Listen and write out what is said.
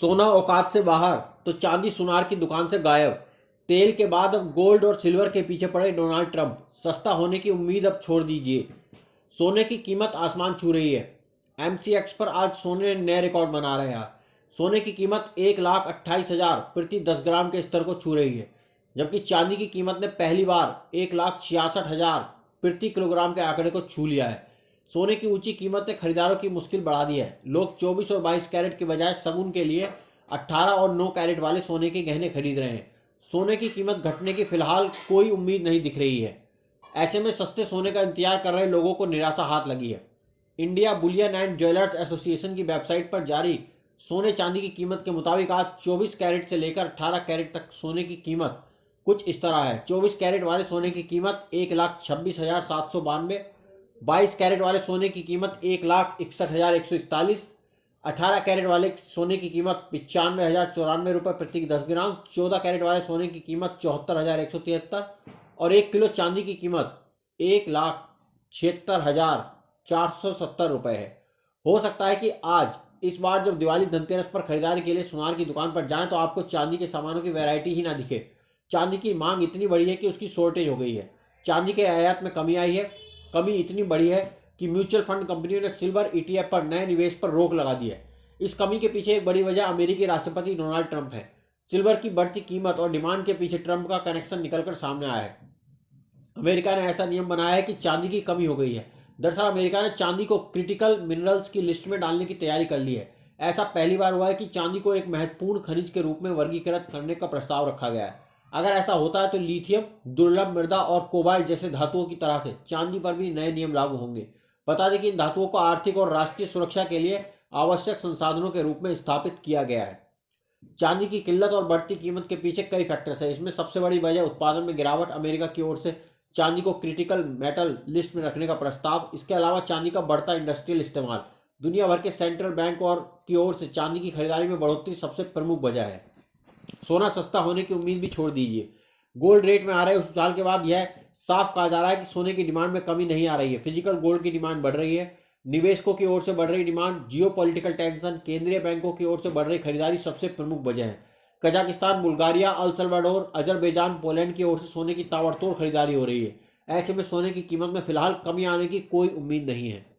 सोना औकात से बाहर तो चांदी सुनार की दुकान से गायब। तेल के बाद अब गोल्ड और सिल्वर के पीछे पड़े डोनाल्ड ट्रंप। सस्ता होने की उम्मीद अब छोड़ दीजिए। सोने की कीमत आसमान छू रही है। एमसीएक्स पर आज सोने ने नए रिकॉर्ड बना रहे हैं। सोने की कीमत 1,28,000 प्रति 10 ग्राम के स्तर को छू रही है, जबकि चांदी की कीमत ने पहली बार 1,66,000 प्रति किलोग्राम के आंकड़े को छू लिया है। सोने की ऊंची कीमत ने खरीदारों की मुश्किल बढ़ा दी है। लोग 24 और 22 कैरेट के बजाय शगुन के लिए 18 और 9 कैरेट वाले सोने के गहने खरीद रहे हैं। सोने की कीमत घटने की फिलहाल कोई उम्मीद नहीं दिख रही है। ऐसे में सस्ते सोने का इंतजार कर रहे लोगों को निराशा हाथ लगी है। India Boolean and jewellers association की वेबसाइट पर जारी सोने चांदी की कीमत के मुताबिक आज 24 कैरेट से लेकर 18 कैरेट तक सोने की कीमत कुछ इस तरह है। 24 कैरेट वाले सोने की कीमत 1,26,792, 22 कैरेट वाले सोने की कीमत 1,61,141, 18 कैरेट वाले सोने की कीमत 95,094 रुपये प्रति 10 ग्राम, 14 कैरेट वाले सोने की कीमत 74,173 और 1 किलो चांदी की कीमत 1,76,470 रुपये है। हो सकता है कि आज इस बार जब दिवाली धनतेरस पर खरीदारी के लिए सुनार की दुकान पर जाएं तो आपको चांदी के सामानों की वैरायटी ही ना दिखे। चांदी की मांग इतनी बड़ी है कि उसकी शॉर्टेज हो गई है। चांदी के आयात में कमी आई है। कमी इतनी बड़ी है कि म्यूचुअल फंड कंपनियों ने सिल्वर ईटीएफ पर नए निवेश पर रोक लगा दी है। इस कमी के पीछे एक बड़ी वजह अमेरिकी राष्ट्रपति डोनाल्ड ट्रंप है। सिल्वर की बढ़ती कीमत और डिमांड के पीछे ट्रंप का कनेक्शन निकलकर सामने आया है। अमेरिका ने ऐसा नियम बनाया है कि चांदी की कमी हो गई है। दरअसल अमेरिका ने चांदी को क्रिटिकल मिनरल्स की लिस्ट में डालने की तैयारी कर ली है। ऐसा पहली बार हुआ है कि चांदी को एक महत्वपूर्ण खनिज के रूप में वर्गीकृत करने का प्रस्ताव रखा गया है। अगर ऐसा होता है तो लिथियम, दुर्लभ मृदा और कोबाल्ट जैसे धातुओं की तरह से चांदी पर भी नए नियम लागू होंगे। बता दें कि इन धातुओं को आर्थिक और राष्ट्रीय सुरक्षा के लिए आवश्यक संसाधनों के रूप में स्थापित किया गया है। चांदी की किल्लत और बढ़ती कीमत के पीछे कई फैक्टर्स हैं। इसमें सबसे बड़ी वजह उत्पादन में गिरावट, अमेरिका की ओर से चांदी को क्रिटिकल मेटल लिस्ट में रखने का प्रस्ताव, इसके अलावा चांदी का बढ़ता इंडस्ट्रियल इस्तेमाल, दुनिया भर के सेंट्रल बैंक और की ओर से चांदी की खरीदारी में बढ़ोतरी सबसे प्रमुख वजह है। सोना सस्ता होने की उम्मीद भी छोड़ दीजिए। गोल्ड रेट में आ रहे उछाल के बाद यह साफ कहा जा रहा है कि सोने की डिमांड में कमी नहीं आ रही है। फिजिकल गोल्ड की डिमांड बढ़ रही है। निवेशकों की ओर से बढ़ रही डिमांड, जियोपॉलिटिकल टेंशन, केंद्रीय बैंकों की ओर से बढ़ रही खरीदारी सबसे प्रमुख वजह है। Kazakhstan, Bulgaria, El Salvador, Azerbaijan, Poland की ओर से सोने की ताबड़तोड़ खरीदारी हो रही है। ऐसे में सोने की कीमत में फिलहाल कमी आने की कोई उम्मीद नहीं है।